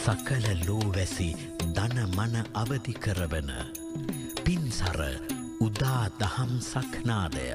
සකල ලෝවැසි දන මන අවදි කරවන පින්සර උදා දහම් සක්නාදය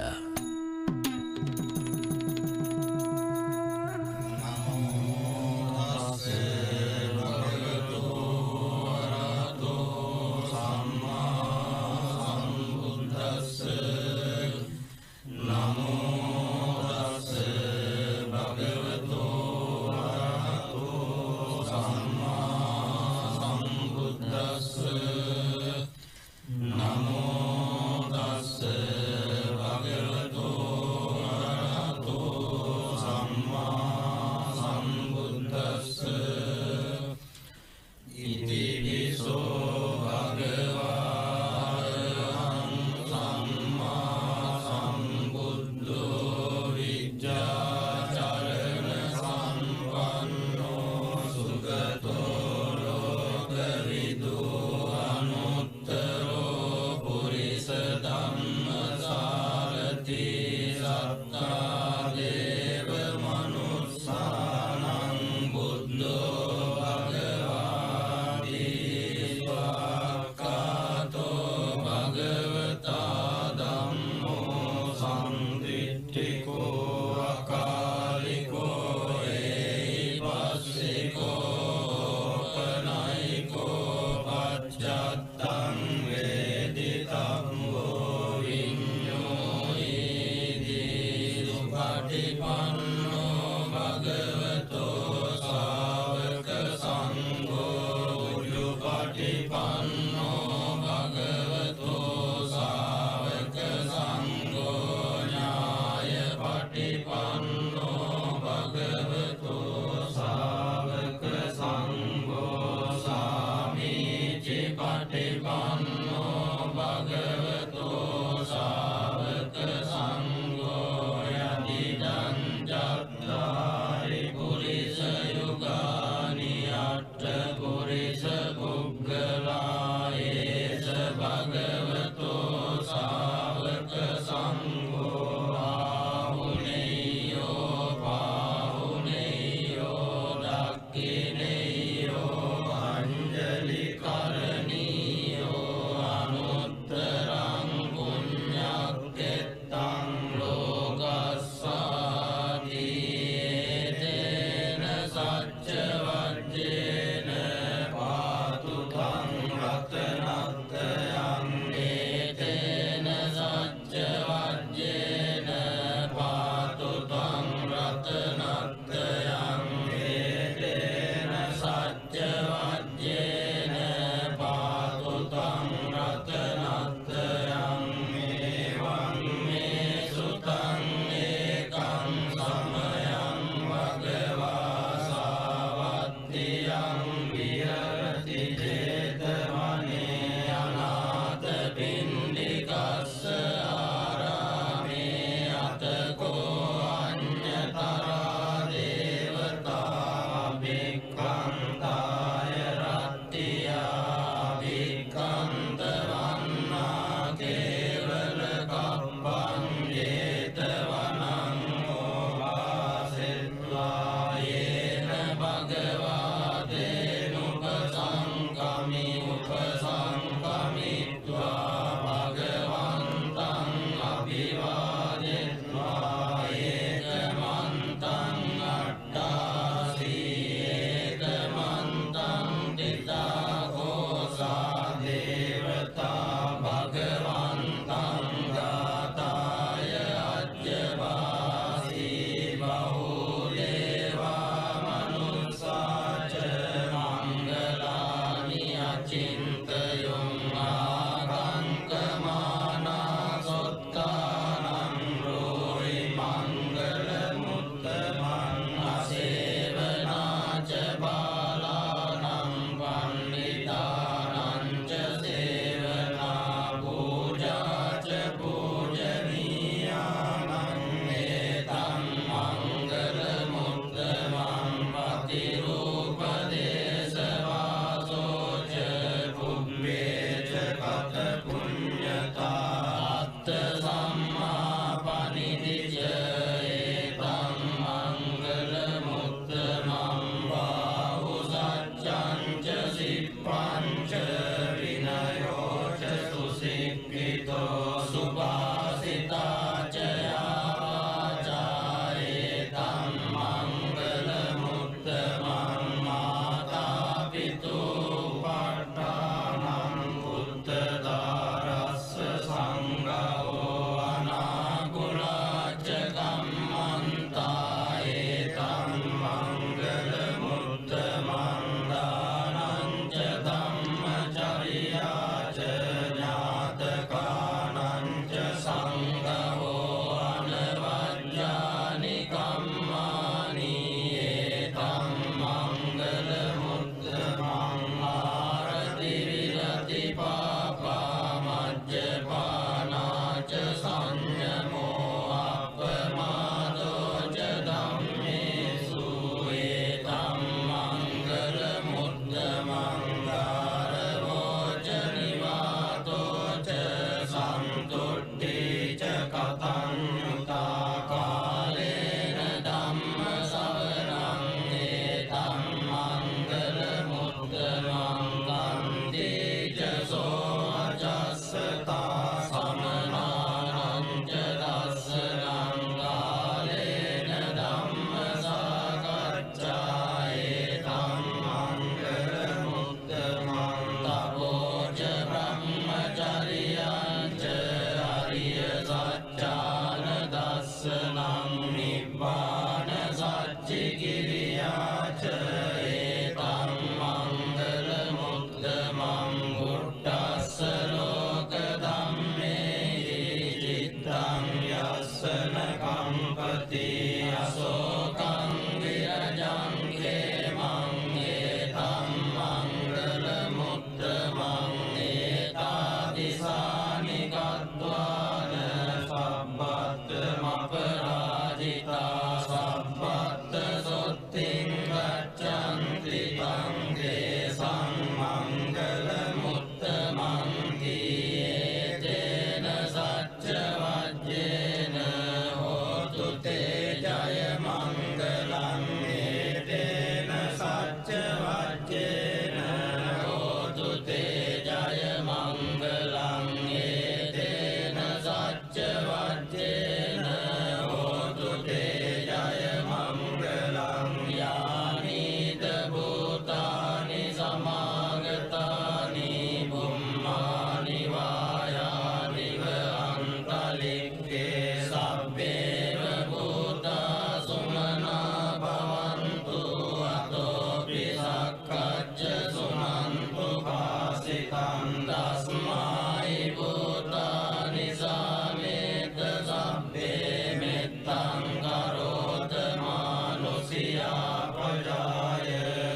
රක්කච්ච සුනන්තු පාසිතං තස්මයි භූතානි සාමේත සබ්බේ මෙත්තං කරෝත මානුසියා ප්‍රජාය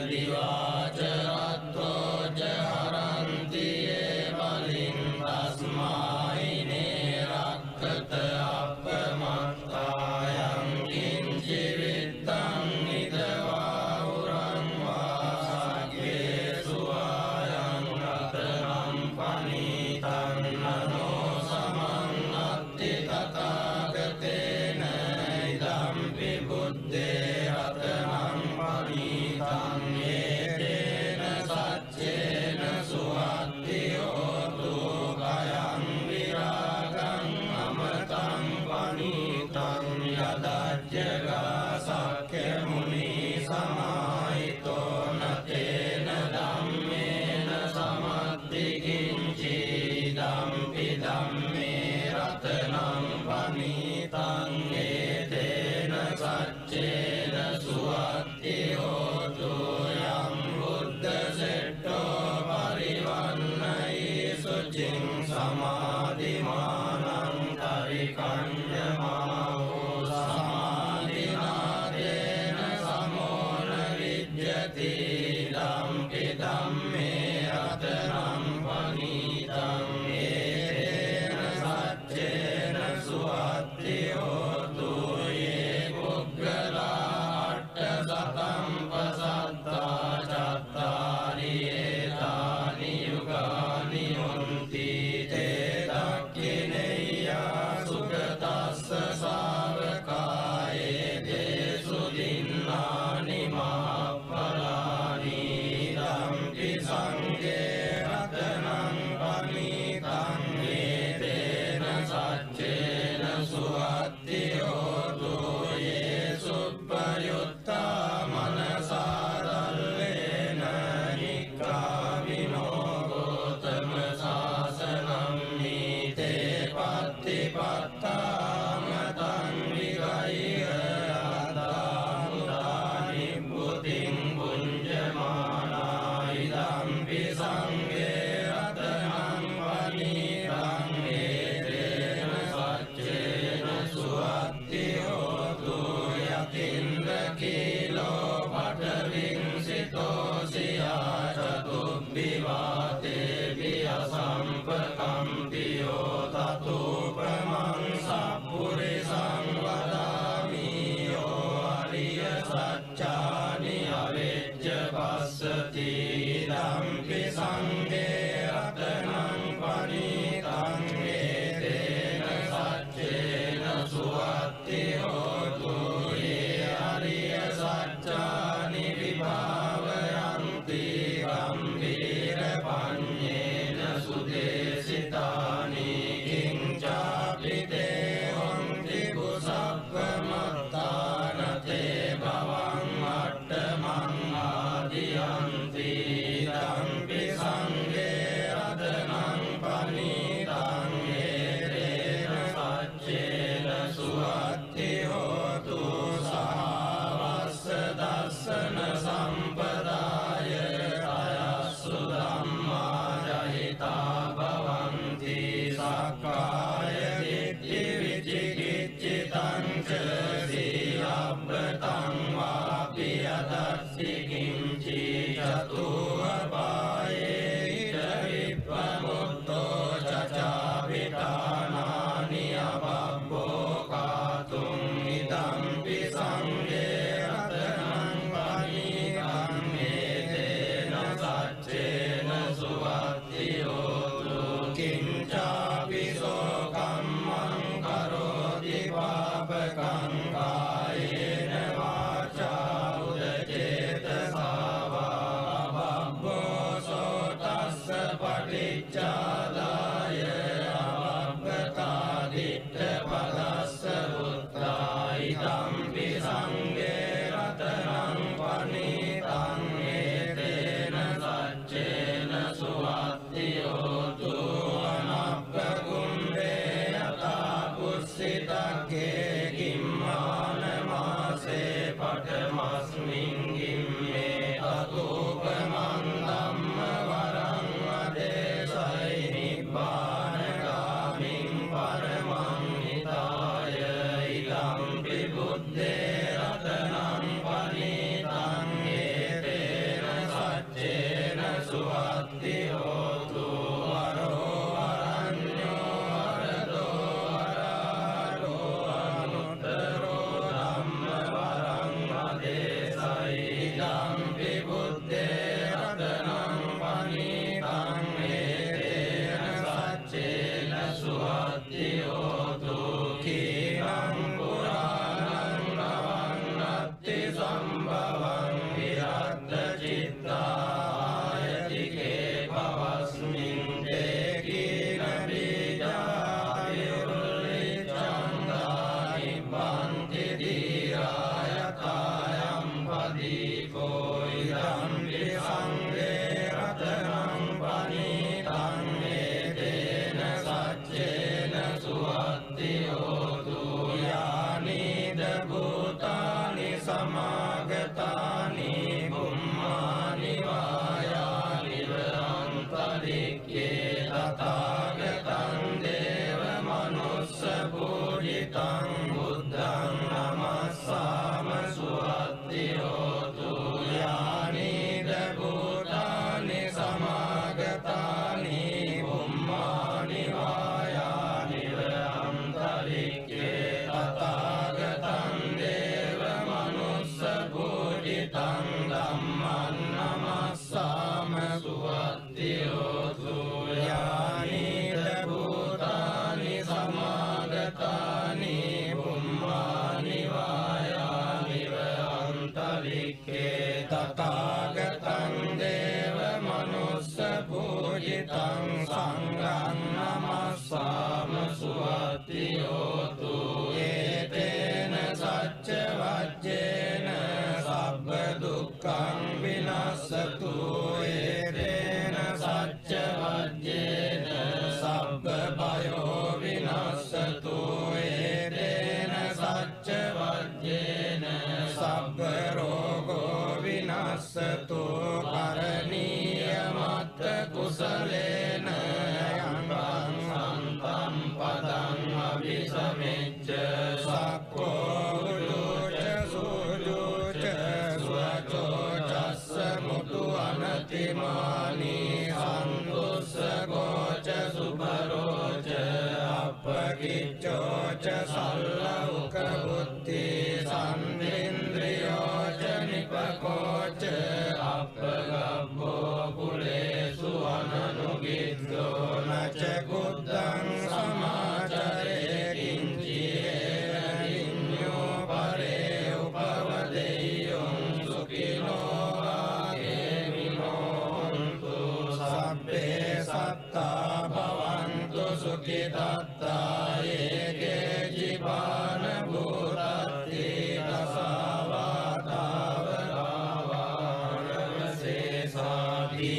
දිවාච රත්තෝ ජහරන්ති ඒ බලින් තස්මයි නේ රක්කත අපමත්තායං කිංචි විත්තං නිදවා උරං වාගේ සුවායං රතනම් පනිතං නනෝ සමන්නත්ති තථාගතේන ඉදම්පි බුද්දේ රතනම් පනිතං ඒතේන සච්චේන සුවත්ති හෝතු කයං විරාගං අමතං පනිතං යදජ්ජගා සක්ඛ්‍ය මුනි සමාහිතෝ නතේන ධම්මේන සමත්ති කිංචි ධම්පි ධම්මේ රතනම් පනිතං ඒතේන සච්චේන සුවත්ති හෝතු යම් බුද්ධ සෙට්ඨෝ පරිවන්නයි සුචින් සමාධිමානං තරිකඤ්ඤමාවෝ සමාධිනාදේන සමෝන විජ්ජති ධම්පි ධම්මේ රතනම් පනිතං ඒතේන සච්චේන සුවත්ති හෝතු යේ පුග්ගලා අට්ඨ සතං පසත්තා චත්තාරි ඒතානි යුගානි හොන්ති තේ දක්ඛිනේයා සුගතස්ස ශාවකායේ දේසු දින්නානි මහප්පලානි ධම්පි සංඝේ රතනං පනිතං ඒතේන සච්චේන සුවත්ති හෝතු යේ සුප්පයුත්තා මනසාදල්ලේන නික්ඛාමිනෝ ගෝතම සාසනං නීතේ පත්තිපත්තාමතං විගය්‍ය අත්තාමුදානි බුතින් පුඤ්ජමානා ඉදම්පි සංඝේ රතනං පනිතං ඒතේන සච්චේන සුවත්ති හෝතු යතින්ද කීලෝ පඨවින්සිතෝ සියා චතුබ්බිවාතේ වියසම්පකම්පියෝ තතුපමං සප්පුරිසං වදාමි යෝ අරිය සච්චානි අවෙච්ච පස්සති ධම්පි සංඝේ රතනං පනිතං ඒතේන සච්චේන සුවත්ති හෝතු යේ අරිය සච්චානි විභාවයන්ති ගම්භීර පඤ්ඤේන සුදේසිතානි කිංචාපි තේ හොන්ති කුසප්පමත්තානතේ භවං අට්ඨමං ආදියන්ති ධම්පි සංඝේ රතනං පනිතං ඒතේන සච්චේන සුවත්ති හෝතු සහවස්ස දස්සන සම්පදාය අයස්සු ධම්මා ජහිතා භවන්ති සක්කාය දිට්ඨි විචිකිච්ඡිතං ච සීලබ්බතං වාපි අදස්සි කිංචි චතුවපායේ ඉද විප්පමුත්තෝ චචාපිතානානි අබබ්බෝ කාතුං ඉදම්පි සංඝේ රතනං පනිතං ඒතේන සච්චේන සුවත්ති හෝතු කිංචාපි සෝ කම්මං කරෝති පාපකං කායේන වාචා උදචේතසා වා අබබ්බෝ සෝ තස්ස පටිච්චාදාය අබබ්බතා දිට්ඨ පදස්ස උත්තා ඉදම්පි සංඝේ රතනං පනිතං ඒතේන සච්චේන සුවත්ති හෝතු අනප්පගුම්බේ යතා පුස්සිතක්ඛේ කිම්මාන මාසේ පඨමස්මින් ගිම්මේ අතෝප තං සංඝං නමස්සාම සුවති හෝතු ඒතේන සච්ච වජ්ජේන සබ්බ දුක්ඛං විනස්සතු ඒතේන සච්ච වජ්ජේන සබ්බ භයෝ විනස්සතු ඒතේන සච්ච වජ්ජේන සබ්බ රෝගෝ විනස්සතු කරණීය මත්ත කුසලේන යං සම්පම් පදං අபிසමෙච්ච සක්ඛෝ උජුච සුජුච සුවචෝ චස්ස මුතු අනතිමානි සන්තුස්සගෝච සුභරෝච අප්පකිච්චෝ ච සල්ලෞක බුද්ධි සම්ඉන්ද්‍රියෝ ච නිපකෝච අප්පගබ්බෝ කුලේසු අනනුගිද්දෝ නච කුද්දං සමාචරේ කිංචියේන විඤ්ඤෝ පරේ උපවදෙය්‍යං සුඛිනෝ ආගේමිනෝ තු සබ්බේ සත්තා භවන්තු සුඛිතත්තා ඒකේ ජීවාන භූතත්ති දසවාතාවරාවානවසේසාති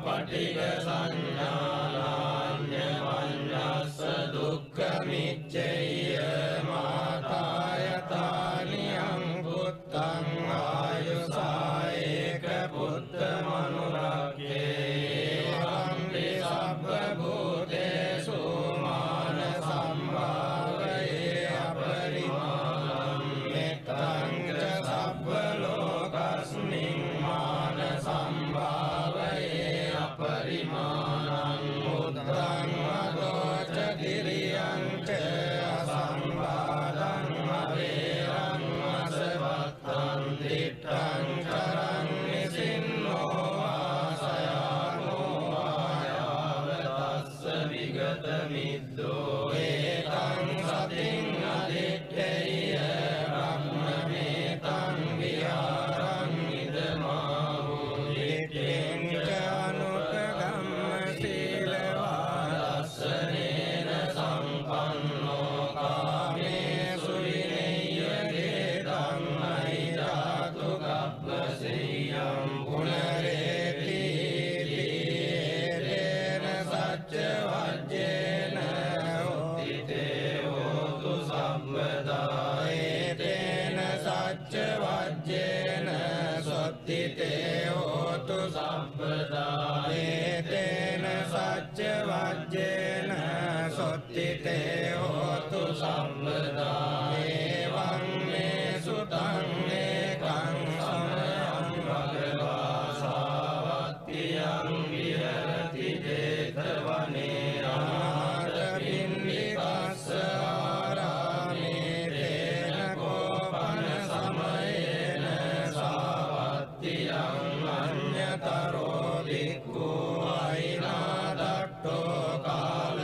පටිග සංඥානාඤ්ඤ වඤ්ඤස්ස දුක්ඛ මිච්ඡේය මාතායතානියං පුත්තං ආයුසායේක පුත්ත මනුරක්ඛේ වම්පි සබ්බ භූතේසු මාන සම්භාවයේ අපරිමාණං මෙත්තං ච සබ්බ ලෝකස්මින් මාන සම්භාවයේ අපරිමාණං උත්තං වදෝච දිරියං ච අසම්බාධං අවේරං අසවත්තං දිත්තං චරං නිසින්නෝ ආසයානෝ ආයාවතස්ස විගත මිද්දෝ ඒතං සතින් අදිත්තේය බ්‍රහ්මමේතං විහාරං ඉදමාහු දිත්තේං ච අනුපගම්ම සීලවාදස්සනේන සම්පන්නෝ කාමේසු විනය්‍යගේ ධම්මයිදාතු ගබ්බසෙය්‍යං පුනරේති තේන සච්ච වජ්ජේන උත්තිතේ හෝතු සම්පදා ඒතේන සච්ච වජ්ජේන සොත්තිතේ හෝතු සම්පදා ඒතේන සච්ච වජ්ජේන සොත්තිතේ හෝතු සම්පදා එවං මේ සුතං ඒකං සමයං භගවා සාවත්තියං විහෙරති 제තවනේ අනාථපිණ්ඩිකස්ස ආරාමේ තේන කෝපන සමයේන සාවත්තියං අඤ්ඤතරෝ භික්ඛු අයිනාදට්ඨෝ කාල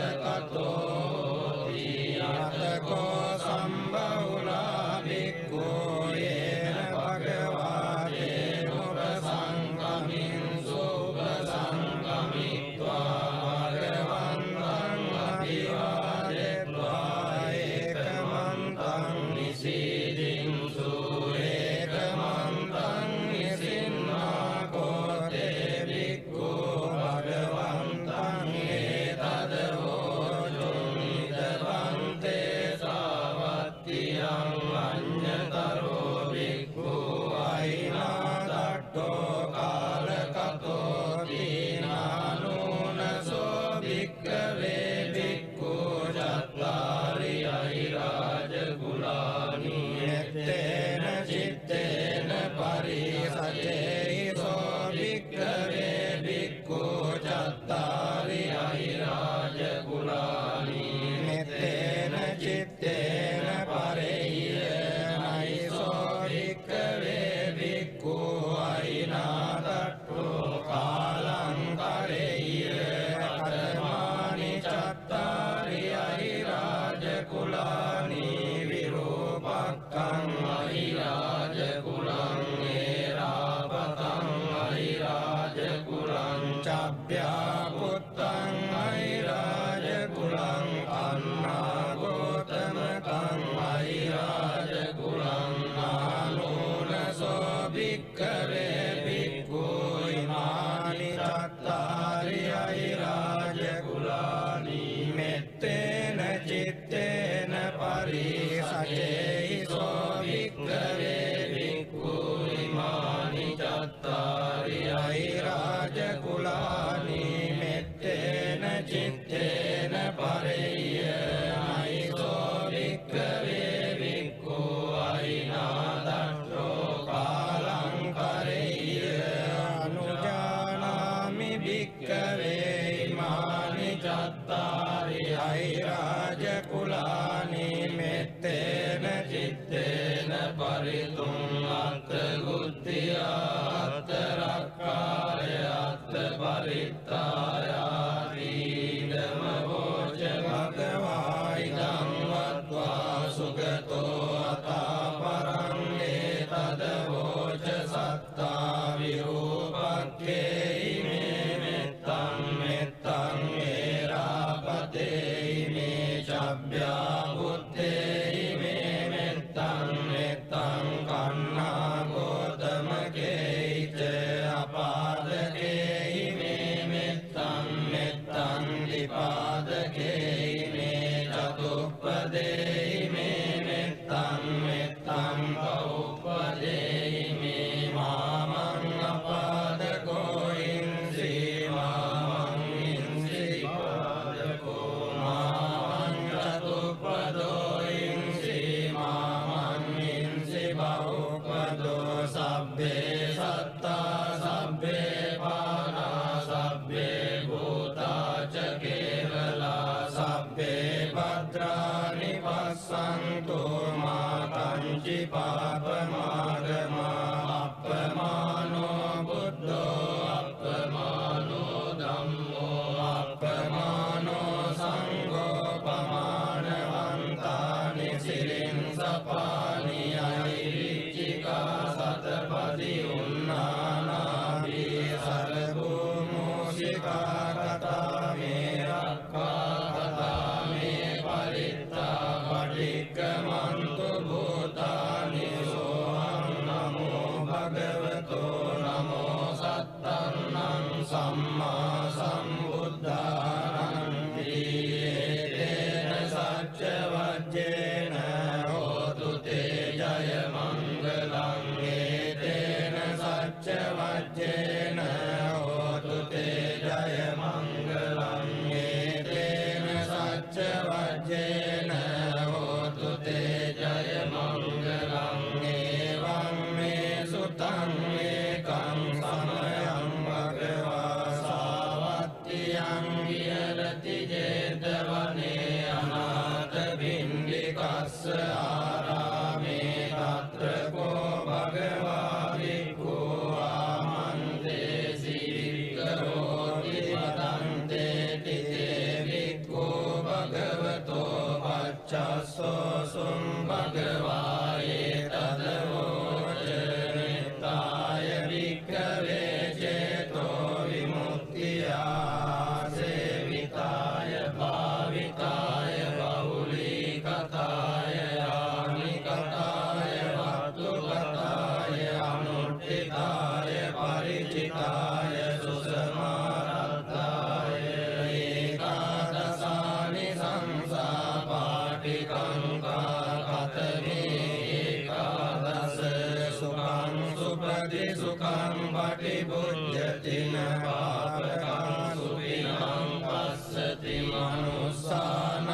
පරිතුං අත්ථ බුද්ධිය අත්ථ රක්ඛාය අත්ථ පරිත්තායාති ධම්ම වෝච භගවා ඉදං වත්වා සුගතෝ අතා පරං ඒතද වෝච සත්තා විරූපක්ඛේ ඉමේ මෙත්තං මෙත්තං ඒරාපතේ ඉමේ චබ්බ්‍යා බුත්තේ ඉමේ මෙත්තං මෙත්තං කන්නා ගෝතමකේච අපාදකේ ඉමේ මෙත්තං මෙත්තං දීපාදකේ ඉමේ චතුප්පදේ ඉමේ මෙත්තං මෙත්තං බහුපදේ ඉමේ මාමං අපාදකෝ ඉන්සි මාමං ඉන්සි පාදකෝ මාමං චතුප්පදෝ ඉන්සි මාමං ඉන්සි බහුපදෝ සබ්බේ සත්තා සබ්බේ පානා සබ්බේ භූතා ච කේවලා සබ්බේ භද්‍රානි පස්සන්තු මා කංචි පාපමාගමා අප්පමානෝ බුද්ධෝ අප්පමානෝ ධම්මෝ අප්පමානෝ සංඝෝ පමානවන්තානි සිරින් සපානි අයිරිච්චිකා සතපදි උන්නානාභී සරභූමෝසිකා කතා මේ රක්ඛා කතා මේ පරිත්තා පටික්කමන්තු භූතානි සෝහං නමෝ භගවතෝ නමෝ සත්තං සම්මා සම්බුද්ධානං තේන සච්ච වජ්ජේන හෝතු තේ ජය මංගලං ඒතේන සච්ච වජ්ජේන හෝතු තේ ජය මංගලං ඒතේන සච්ච වජ්ජේන හෝතු තේ ජය මංගලං ඒවං මේ සුතං ඒකං සමයං භගවා සාවත්තියං විහෙරති ජේතවනේ අනාථ පිණ්ඩිකස්ස ආරාමේ තත්‍ර කෝ භගවා භික්ඛු ආමන්තේසි වික්ඛරෝති පදන්තේ තිතේ භික්ඛු භගවතෝ පච්චස්සෝ සුම් භගවා ඒතද වෝච නිත්තාය භික්ඛවේ චේතෝ විමුක්තියා සේවිතාය භාවිතාය බහුලීකතාය යානිකතාය වත්තුකතාය අනුට්ඨිතාය පරිචිතාය සුසමාරත්තාය ඒකාදසානි සංසා පාටිකංකා කතමේ ඒකාදස සුඛං සුපති සුඛං පටිභුජ්ජතින පාපකං සුඛිනං පස්සති මනුස්සානං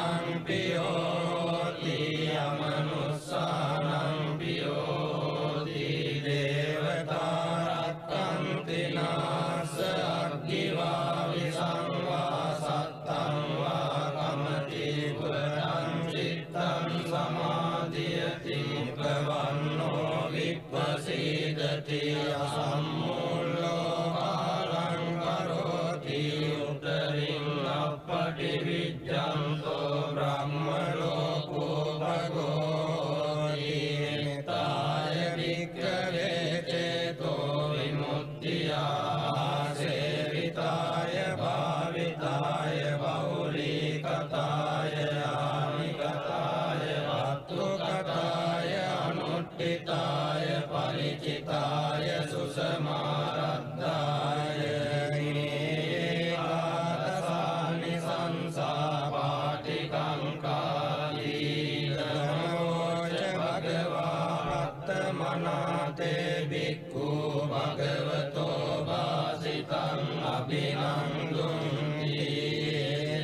පියෝති අමනුස්සානං පියෝති දේවතා රක්ඛන්ති නාස අග්ගිවා විසංවා සත්තං වා කමති පුරං චිත්තං සමාධියති මුඛවන්නෝ විප්පසීදති අසම්මූලෝ කාලං කරෝති උතරින් අප්පටි විජ්ජන්තෝ බ්‍රහ්ම ලෝකෝ භගෝති නිතාය භික්ඛවේ චේතෝ විමුක්තියා සේවිතාය භාවිතාය බහුලීකතාය ආනිකතාය වත්තුකතාය අනුට්ඨිතාය පරිචිතාය සුසමාරද්ධාය ඒකාදසානි සංසා පාටිකංකාදී ධම්මෝච භගවා පත්තමනාතේ භික්ඛු භගවතෝ වාසිතං අභිනන්දුන්ති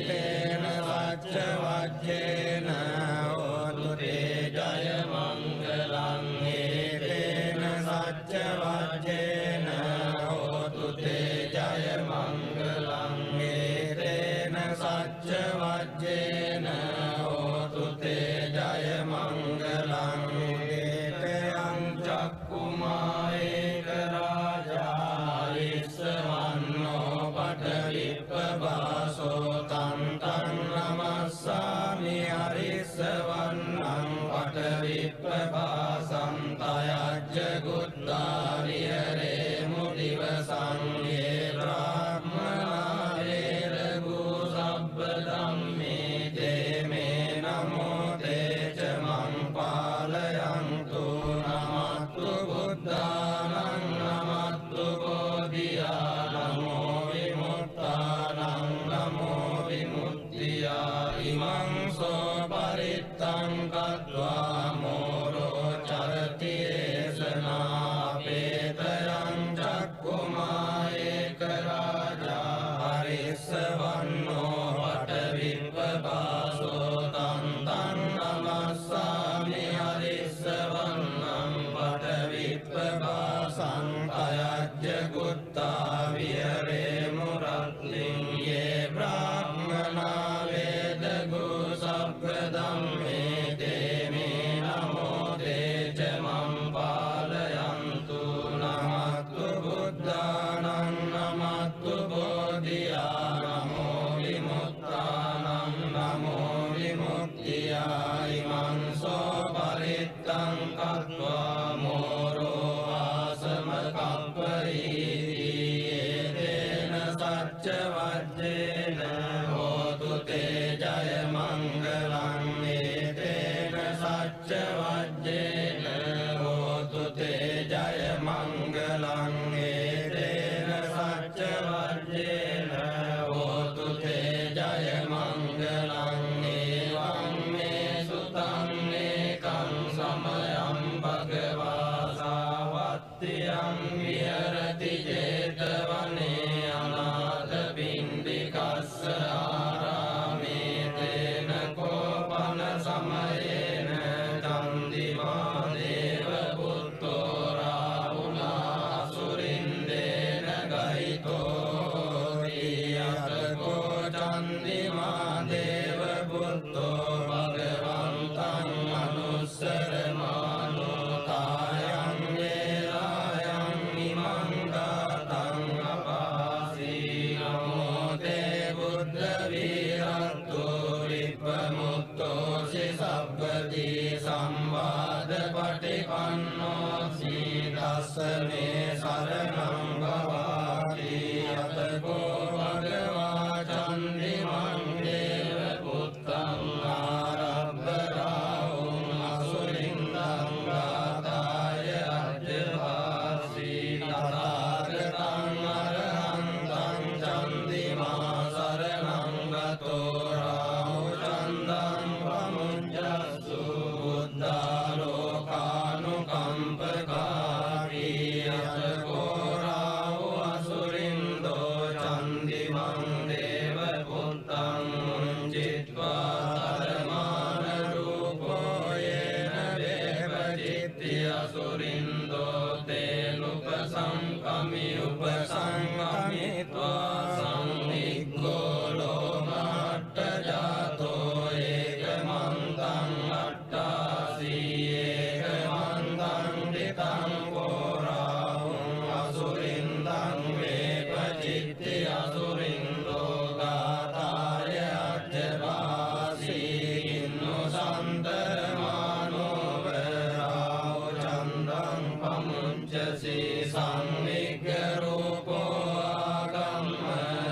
තේන සච්ච වජ්ජේන හෝතු තේ ජය මංගලං ඒතේන සච්ච වජ්ජේන පාසන්තයජ්ජ ගුත්තා විහරේමු දිවසං යේ බ්‍රාහ්මනා වේරගු සබ්බ ධම්මේ තේ මේ නමෝ තේච මං පාලයන්තු නමත්තු බුද්ධානං නමත්තු බෝධියා නමෝ විමුක්තානං නමෝ විමුක්තියා ඉමං සෝ පරිත්තං කତ୍වා මෝරෝ චරති ඒසනා පේතයං චක්කුමා ඒක රාජා හරිස්සවන්නෝ වටවිප්පපාසෝ තන් තන් නමස්සාමි හරිස්සවන්නම් වටවිප්පපාසං අයජ්ජ ගුත්තා විහරේමු රත්ලින් යේ බ්‍රාහ්මනා වේදගු සබ්බ ධම්මේ තේ මේ නමෝ තේච මං පාලයන්තු නමත්තු බුද්ධානං නමත්තු බෝධියා නමෝ විමුක්තානං නමෝ විමුක්තියා ඉමං සෝ පරිත්තං කତ୍වා මෝරෝ ආසම කප්පරීති තේන සච්ච වජ්ජේන හෝතු තේ ජය මංගලං තේන සච්ච වජ්ජේන හෝතු තේ ජය මංගලං තේන සච්ච වජ්ජේන හෝතු තේ ජය මංගලං එවං මේ සුතං ඒකං සමයං භගවා සාවත්තියං විහරති ජේතවනේ අනාථ පිණ්ඩිකස්ස ආරාමේ තේන කෝපන සමයේන චන්දිමා දේව පුත්තෝ රාහුලා සුරින්දේන ගයිතෝ රියතකෝ චන්දිමා දේව පුත්තෝ භගවන්තං අනුස්සරමානෝ තායං වේලායං ඉමං ගාතං අපාසී නමෝ තේ බුද්ධ වීරත්තෝ විප්පමුත්තෝ සබ්බදී සම්වාද පටිපන්නෝ සීදස්ස මේ සරණං භවාති යතකෝ භගවා චන්දිමං දේව පුත්තං ආරබ්බ රාහුං අසුරින්දං ගාතාය අජ්ජවාසී තථාගතං අරහන්තං චන්දිමා සරණං ගතෝ රාහු චන්දං පමුඤ්ජස්සු බුද්ධාලෝකානුකම්පකාරී යතකෝ රාහු අසුරින්දෝ චන්දිමං දේව පුත්තං මුංජිත්වා ධර්මාන රූපෝ යේන දේවචිත්ති අසුරින්දෝ තේනුපසංකමි උපසංකමිත්වා සංනික්ඛෝ ලෝමට්ඨ ජාතෝ ඒකමන්තං අට්ඨාසී ඒකමන්තං දිතං කෝරාහුං අසුරින්දං වේපචිත්ති අසුරින්දෝ ගාතාය අජ්ජවාසී කින්නු සන්තරමානෝ වරාහු චන්දං පමුඤ්චසී සංවිග්ග රූපෝ ආගම්ම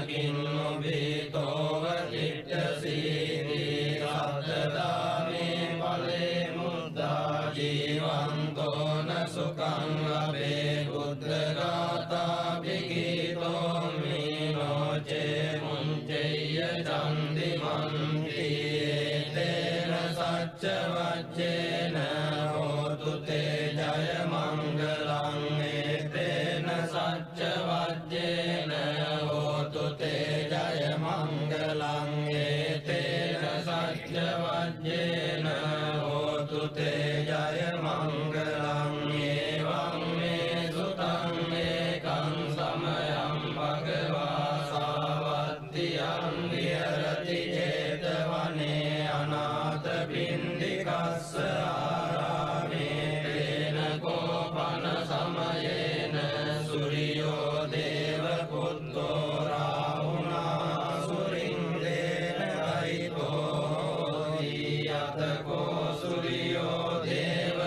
කින්නු බීතෝව තිට්ඨසීති සත්තදාමේ ඵලේ මුද්දා ජීවන්තෝන සුඛං ලබේ බුද්ධ ගාථා විගීතෝ මීනෝචේ මුංචෙය්‍ය චන්දිමන්ති තේන සච්ච වච්චේන හෝතු තේ ජය මංගලං තේන සච්ච වච්චේන හෝතු තේ ජය මංගලං තේන සච්ච වච්චේන හෝතු තේ ජය මංගලං එවං මේ සුතං ඒකං සමයං භගවා සාවත්තියං විහරති ජේතවනේ අනාථ පිණ්ඩිකස්ස ආරාමේ තේන කෝපන සමයේන සුරියෝ දේව පුත්තෝ රාහුනා සුරින්දේන ගයිතෝ යතකෝ සුරියෝ දේව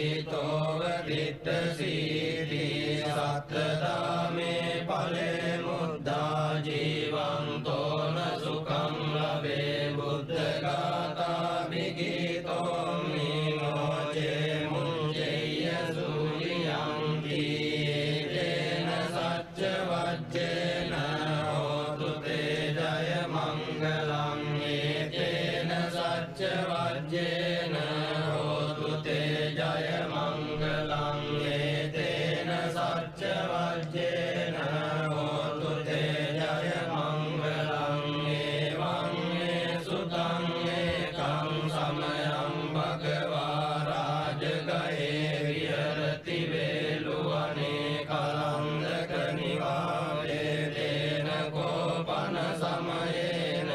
බීතෝව තිට්ඨසීති සත්තදාමේ ඵලේ මුද්දා ජීවන්තෝන සුඛං ලබේ බුද්ධ ගාථා විගීතෝ නිමෝචේ මුංජේය සූරියන්ති තේන සච්ච වජ්ජේන හෝතු තේ ජය මංගලං තේන සච්ච වජ්ජේන හෝතු තේ ජය මංගලං තේන සච්ච වජ්ජේන හෝතු තේ ජය මංගලං එවං සුතං ඒකං සමයං භගවා රාජගයේ විහෙරති වේලුවනේ කලන්දක නිවාසේ තේන කෝපන සමයේන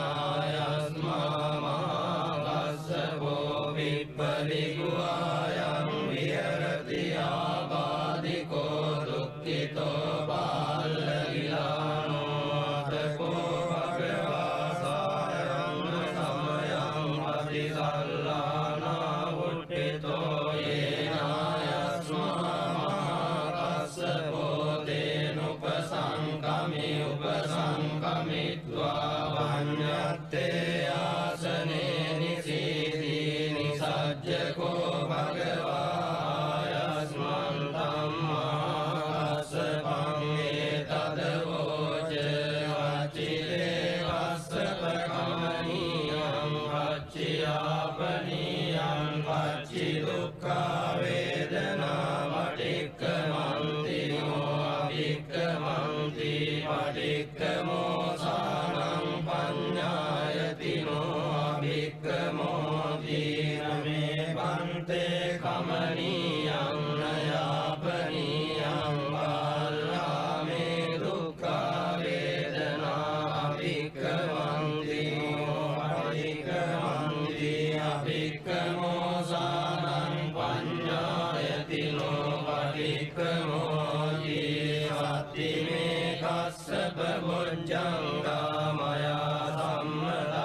ආයස්මා මහාගස්සවෝ විප්පරිගුආයං විහෙරති ආබාධිකෝ දුක්ඛිතෝ බාලගිලානෝ තකෝ භගවා සායං සමයං අතිසල්ලානා උට්ඨිතෝ යේනායස්මා මහාගස්සවෝ තේනුපසංකමි උපසංකමිත්වා වඤ්ඤත්තේ ආසනේ නිසීති නිසජ්ජකෝ භගවා යස්මන්තං මහාගස්සපං ඒතදවෝච අච්චිතේ වස්සපකමනියං අච්චියාපනියං පච්චි දුක්ඛා වේදනා පටික්ඛමන්ති නෝ අභික්ඛමන්ති පටික්ඛමෝසානං පඤ්ඤායති නෝ අභික්ඛමෝති නමේ පන්තේ කමනියං නයාපනියං බාලාමේ දුක්ඛා වේදනා අභික්ඛමන්ති නෝ පටික්ඛමන්ති අභික්ඛමෝසානං පඤ්ඤායති නෝ පටික්ඛමෝති සත්තිමේ කස්සප බොජ්ජංගා මයා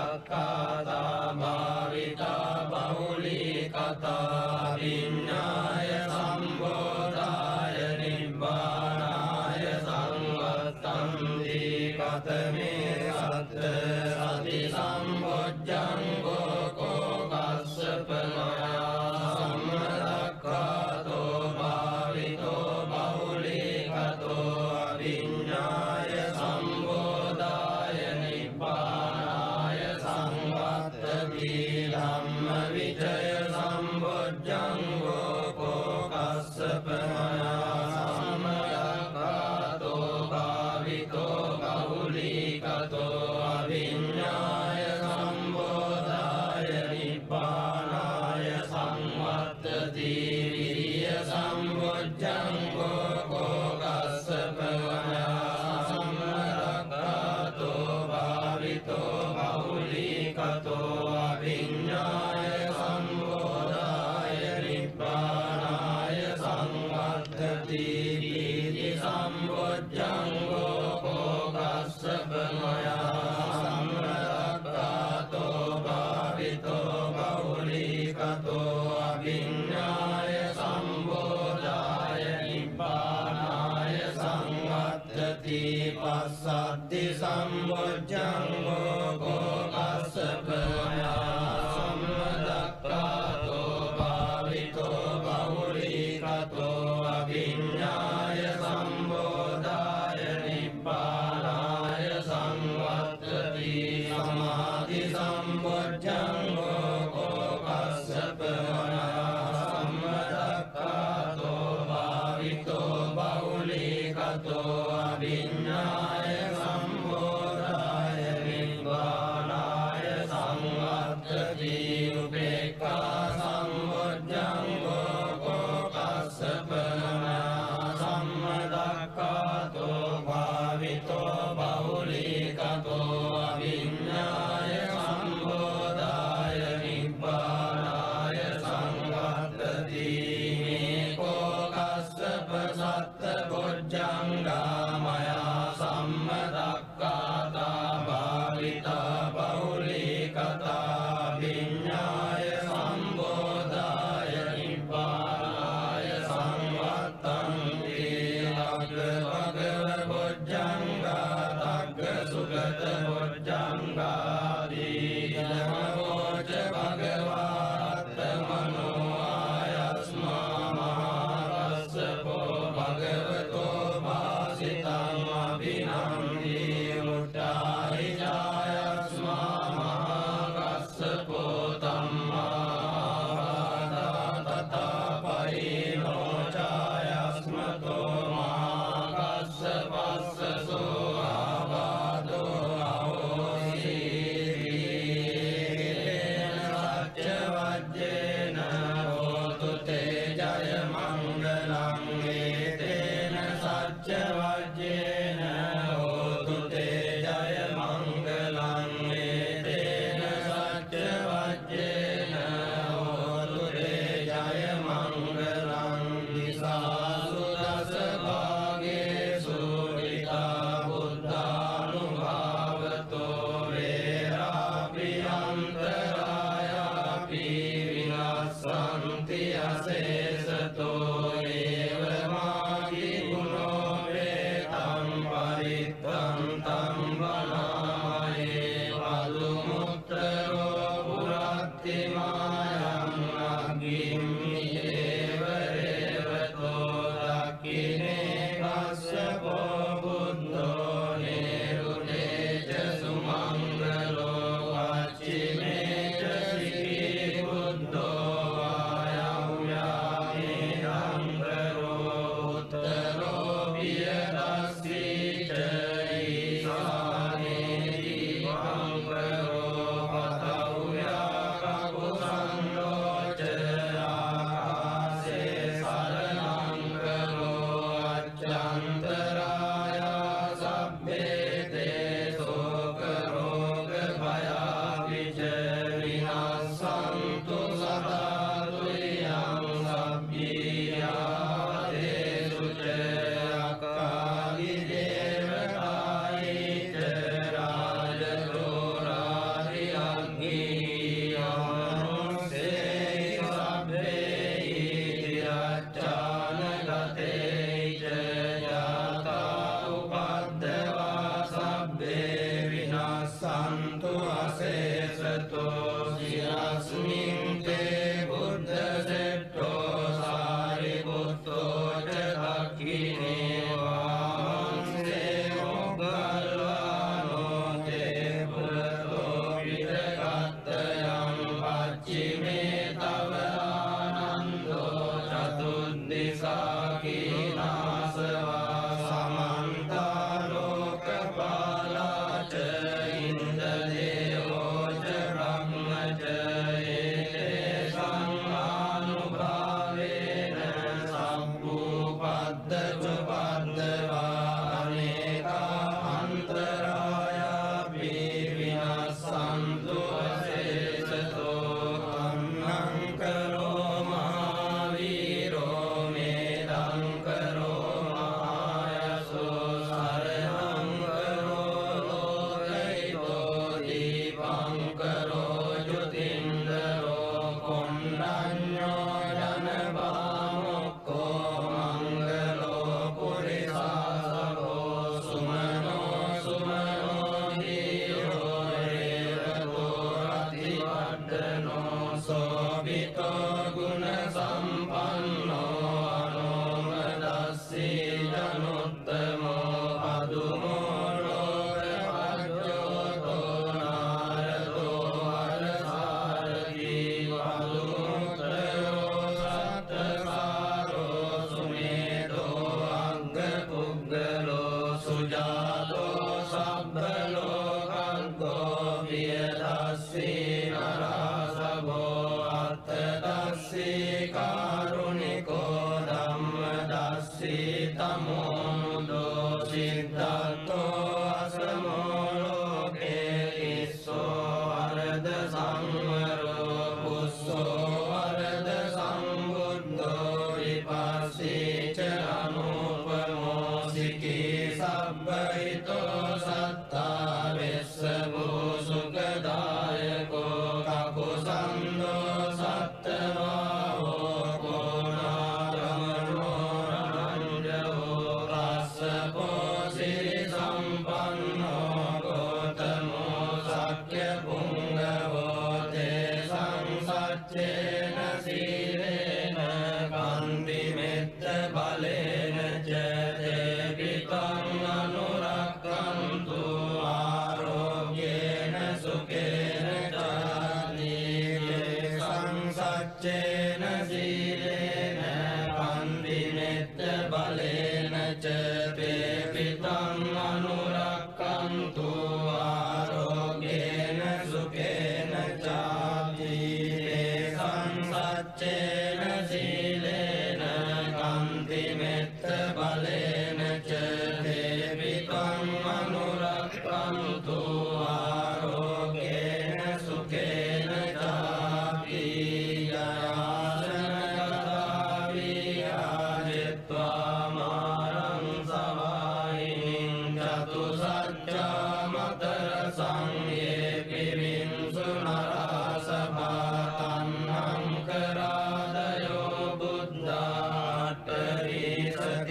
සම්මදක්ඛාතා භාවිතා බහුලී කතා විඤ්ඤාය සම්බෝධාය නිබ්බානාය සංවත්තන්ති කතමේ සත්ත සති සම්බොජ්ජංගෝ කෝ කස්සප මයා සම්මදක්ඛාතෝ භාවිතෝ බහුලී කතෝ විඤ්ඤාය සම්බෝධාය නිබ්බානාය සංවත්තති ධම්ම විචය සම්බොජ්ජංගෝ කෝ කස්සප මයා සම්මදක්ඛාතෝ භාවිතෝ බහුලී කතෝ අවිඤ්ඤාය සම්බෝධාය නිබ්බානාය සංවත්තති විරිය සම්බොජ්ජංගෝ කෝ කස්සප මයා සම්මදක්ඛාතෝ භාවිතෝ බහුලී කතෝ අවිඤ්ඤාය සම්බෝධාය නිබ්බානාය සංවත්තති විරිය සම්බොජ්ජංගෝ කෝ කස්සප මයා සම්මදක්ඛාතෝ භාවිතෝ බහුලී කතෝ අවිඤ්ඤාය සම්බෝධාය නිබ්බානාය සංවත්තති පස්සද්ධි සම්බොජ්ජංගෝ කෝ කස්සප මයා සම්මදක්ඛාතෝ භාවිතෝ බහුලී කතෝ අවිඤ්ඤාය සම්බෝධාය නිබ්බානාය සංවත්තති සමාධි සම්බොජ්ජංගෝ කෝ කස්සප මයා සම්මදක්ඛාතෝ භාවිතෝ බහුලී කතෝ අවිඤ්ඤාය සම්බෝධාය නිබ්බානාය සංවත්තති උපේක්ඛා සම්බොජ්ජංගෝ කෝ කස්සප මයා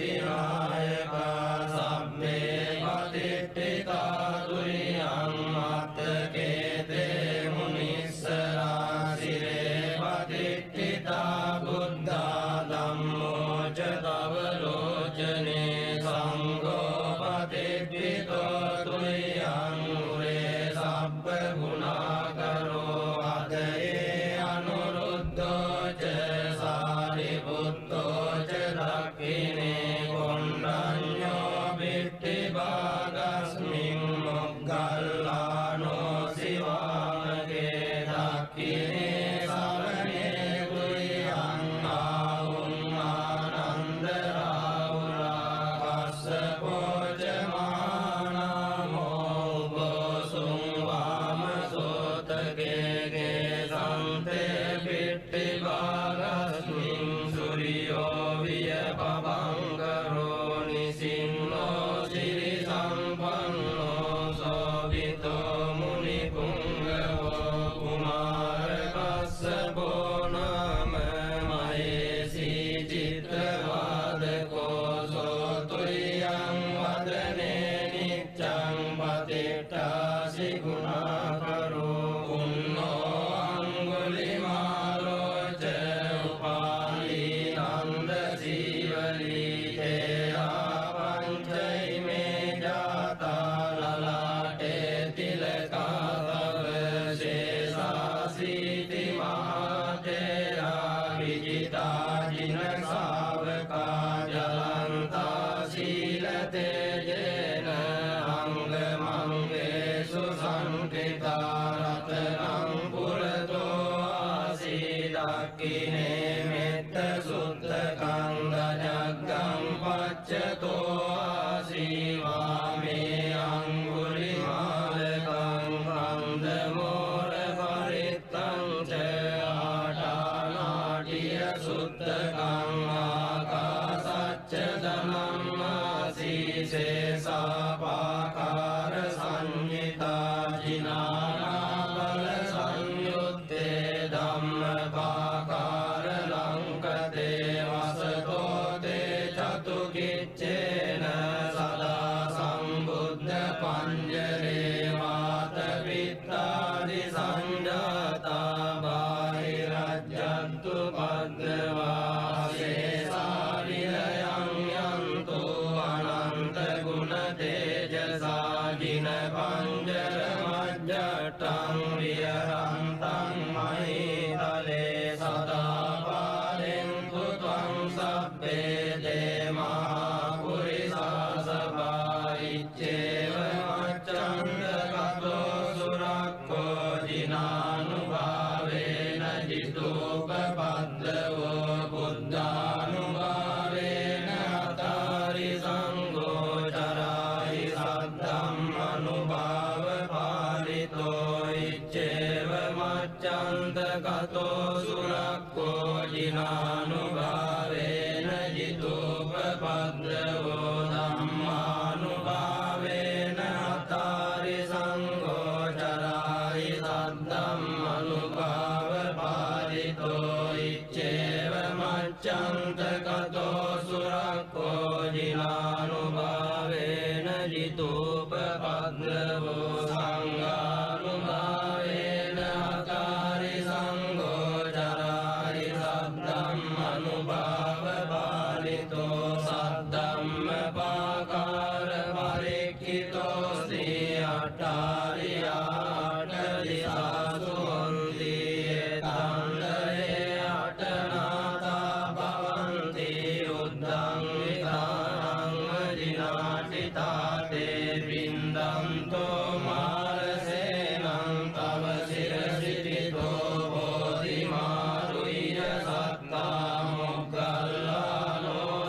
විනායකා සබ්බේ පතිට්ඨිතා තුරියං මත්තකේතේ මුනිස්සරා සිරේ පතිට්ඨිතා බුද්ධා ධම්මෝ ච තව ලෝචනේ සංඝෝ පතිට්ඨිතෝ තුරියං මුරේ සබ්බ ගුණාකරෝ අදයේ අනුරුද්ධෝ ච සාරිපුත්තෝ ච දක්ඛිනේ කොණ්ඩඤ්ඤෝ බිට්ඨි භාගස්මින් මොග්ගල්ලානෝ සිවාමගේ දක්ඛිනේ සවනේ කුරියං ආවුම් ආනන්ද රාහුලා කස්සපෝ ච මහානාමෝ උපසුං වාමසෝතගේ සන්තේ බිට්ඨි භාගස්මින් සූර්යෝ විය පබංගරෝ නිසින්නෝ සිරි සම්පන්නෝ සෝවිතෝ මුනි පුංගවෝ කුමාර කස්සපෝ නාම මහේසී චිත්තවාදකෝ සෝතුරියං වදනේ නිච්ඡං පතිට්ඨාසි ගුණාකරෝ උන්නෝ අංගුලිමාලෝ ච උපාලී නන්ද සීවලී තේයා පංචෛමේ ජාතා ලලාටේ තිලකා තව ශේෂාසීති මහතේරා විජිතා ජින ශාවකා ජලන්තා සීල තේජේන අංගමංගේසු සංකේතා රතනං පුරතෝ ආසීදක්ඛිනේ මෙත්ත සුද්ධ කන්දජග්ගං පච්චතෝ ආසීවාමේ අංගුලිමාලකං කන්දමෝර පරිත්තං ච ආටානාටිය සුත්තකං ආකාසච්ච ධනම්මාසීසේසාපාකාර සංඤිතා ජිනානාබල සංයුත්තේ ධම්මපාකාර ලංකතේ වසතෝ තේ චතුකිච්චේන සදා සම්බුද්ධ පඤ්ජරේ වාත පිත්තාදි සංජාතා බාහිරජ්ජන්තු පද්දවා සේසාරිලයං යන්තු අනන්ත ගුණ තේජසා ජින පංජර මජ්ජට්ටං විහරන්තං මහිතලේ සදා පාලෙන්තු ත්වං සබ්බේ දේමා පුරිසා සභායිච්චේව මච්ඡන්ද කතෝ සුරක්ඛෝ ජිනානුභාවේන ජිතෝපපද්දවෝ බුද්ධානුභාවේන අතාරි සංඝෝ චරායි සද්ධම්මනුභාව පාලිතෝ ඉච්ඡේව මච්ඡන්ද කතෝ සුරක්ඛෝ ජිනානුභාවේන ජිතෝපපද්දවෝ ධම්මානුභාවේන අතාරි සංඝෝ චරායි සද්ධම්මනුභාව පාලිතෝ ඉච්ඡේව මච්ඡන්ද කතෝ සුරක්ඛෝ ජිනානුභාවේන ජිතෝපපද්දවෝ සංඝානුභාවේන අතාරි සංඝෝ චරායි සද්ධම්මනුභාව පාලිතෝ සද්ධම්මපාකාර පරික්ඛිතෝ සී අට්ඨාරියාට දිසාසුන්ති තණ්ඩේ අටනාතා භවන්ති උද්ධං විකාරං දිනාටිතාතේ බින්දන්තෝ මාරසේනං තව සිරසිරිතෝ බෝධිමාරුය්‍ය සත්තා මොග්ගල්ලානෝ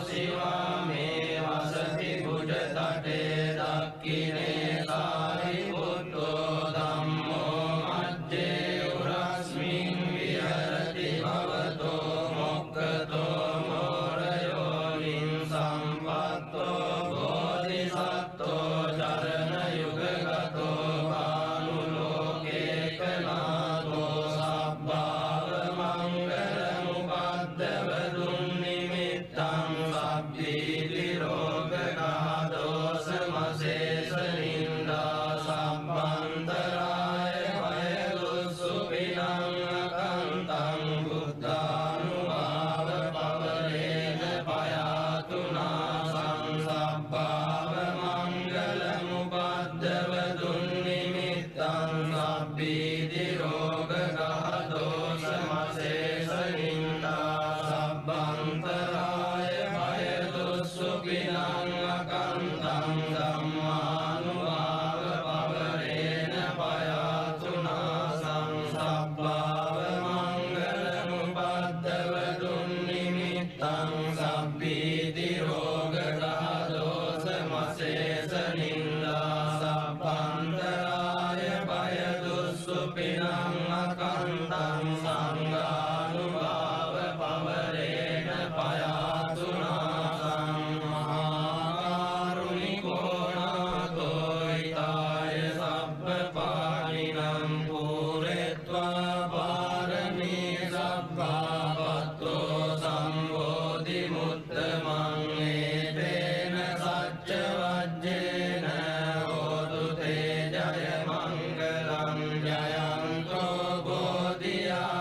සබ්බීති රෝගග්‍රහ දෝෂ මසේස නින්දා සබ්බන්තරාය බය දුස්සුපිනං අකන්තං සංඝානුභාව පවරේන පයාතුනාසං මහාකරුණිකෝ නාථෝ ඊතාය සබ්බ පාණිනං පූරෙත්වා පාරමී සබ්බාපත්තෝ සම්බෝධි මුත්තමං ඒතේන සච්ච වජ්ජේන හෝතු තේ ජය මංගලං ජයන්තෝ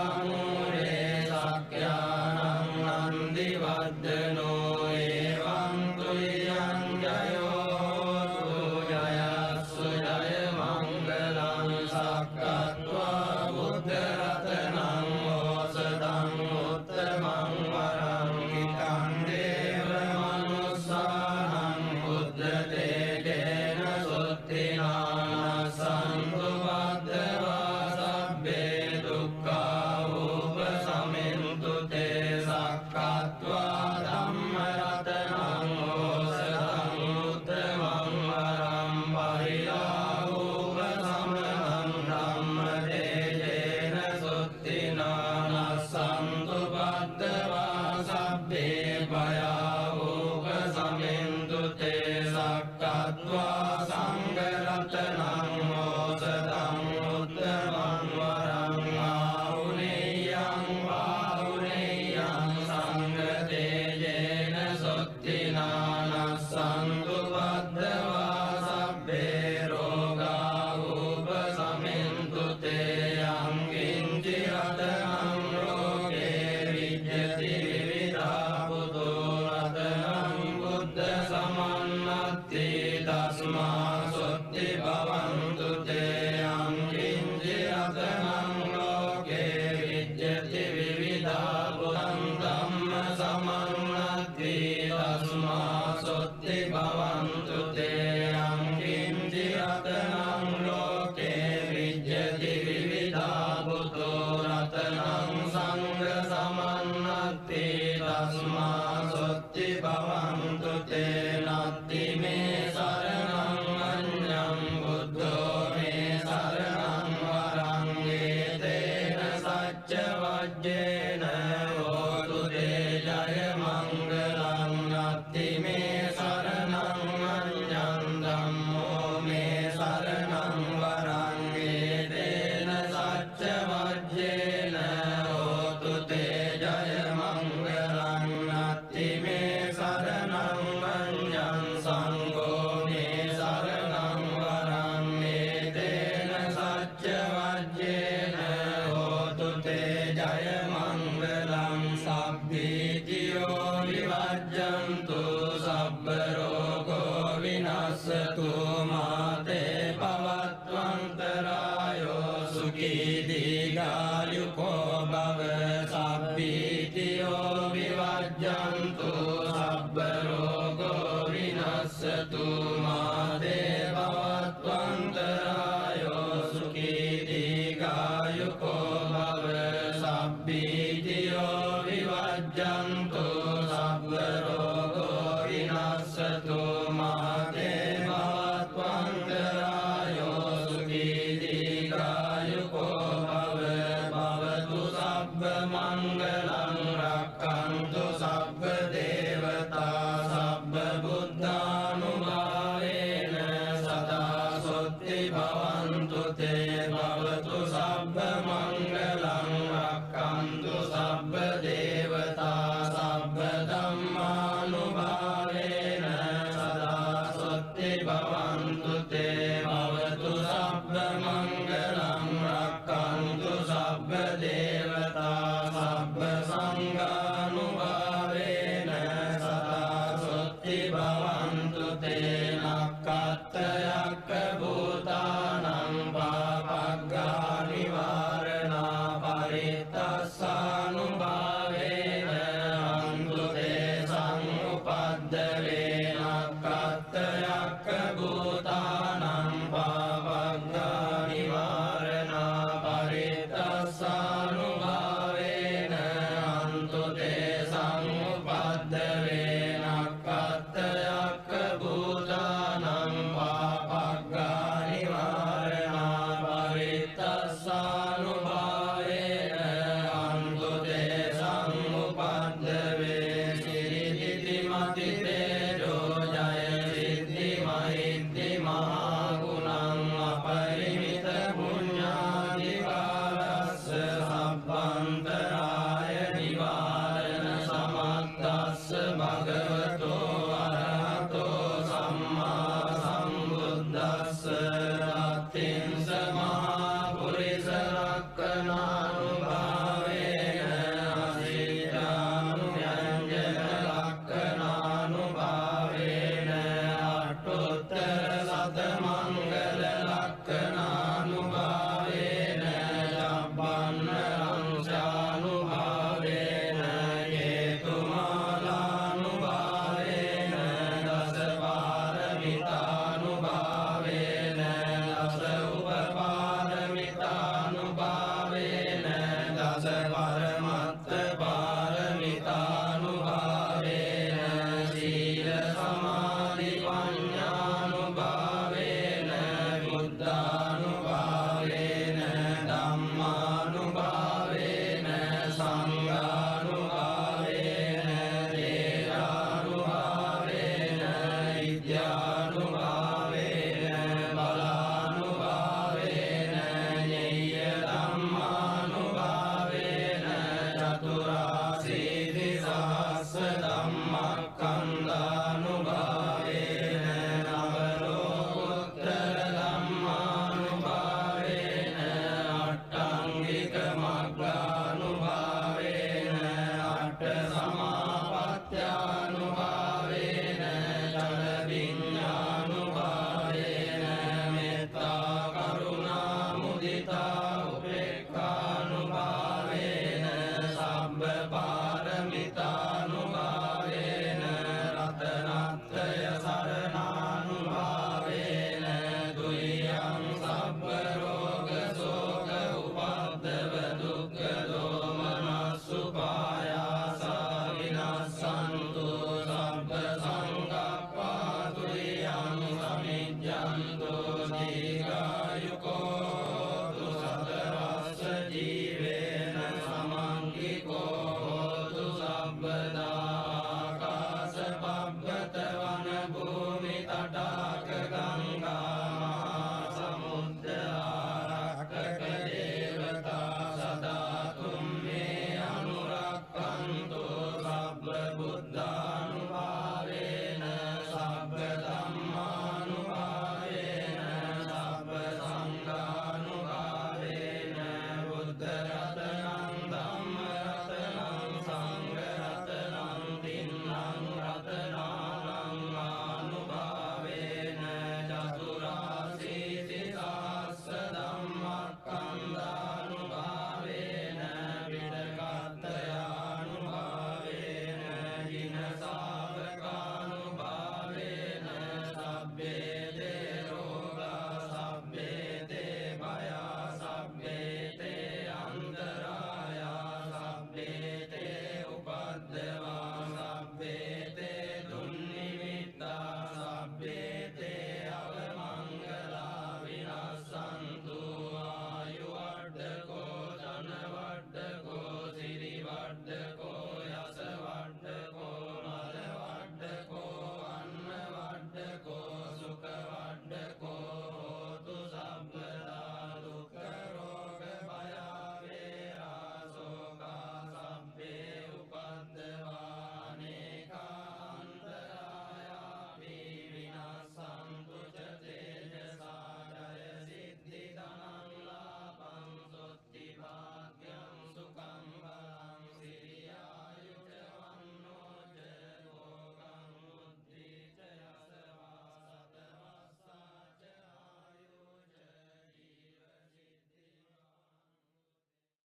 බෝධියාමූලේ සක්ඛ්‍යානං නන්දි වද්දනෝ එවං තුයං ජයෝ ජයස්සු ජය මංගලං සක්කත්වා බුද්ධ රතනං ඕසදං උත්තමං වරං ඉතං දේව මනුස්සානං බුද්ධ තේජේන සුත්තිනාන සන්තු බද්දවා සබ්බේ දුක්ඛා උපසමින්තු තේ සක්කත්වා ධම්ම රතනං ඕසදං උත්තමං වරං පරිලාභෝප සමනං ධම්ම තේජේන සුත්තිනාන සන්තු බද්දවා සබ්බේ භයාවෝප සමින්තු තේ සක්කත්වා සංඝ රතනං ඕසදං උත්තමං වරං ආහුනේයං වාහුනේයං සංඝ තේජේන සුත්තිනාන සන්තු බද්දවා සබ්බේ රෝගා උපසමින්තු තේ අංකින්චි රතනං ලෝකේ විජ්ජති විවිධා පුතු රතනං බුද්ධ සමන්නත්ති තස්මා සොත්ති භවන්තු තේ අංකින්චි රතනං ලෝකේ විජ්ජති විවිධා පුතං ධම්ම සමන්නත්ති තස්මා සොත්ති භවන්තු තේ අංකින්චි රතනං ලෝකේ විජ්ජති විවිධා පුතු රතනං සංඝ සමන්නත්ති තස්මා සොත්ති භවන්තු තේ නත්ති මේ සරණං අඤ්ඤං බුද්ධෝ මේ සරණං වරං ඒතේන සච්ච වජ්ජේන හෝතු තේ ජය මංගලං නත්ති මේ සරණං අඤ්ඤං ධම්මෝ මේ සරණං වරං ඒතේන සච්ච වජ්ජේන හෝතු තේ ජය මංගලං නත්ති මේ සරණං අඤ්ඤං සංඝෝ මේ සරණං වරං ඒතේන සච්ච වජ්ජේන හෝතු තේ ජය මංගලං සබ්බීතියෝ විවජ්ජන්තු සබ්බ රෝගෝ විනස්සතු මාතේ පවත්වන්තරායෝ සුඛී දීඝායුකෝ භව සබ්බීතියෝ විවජ්ජන්තු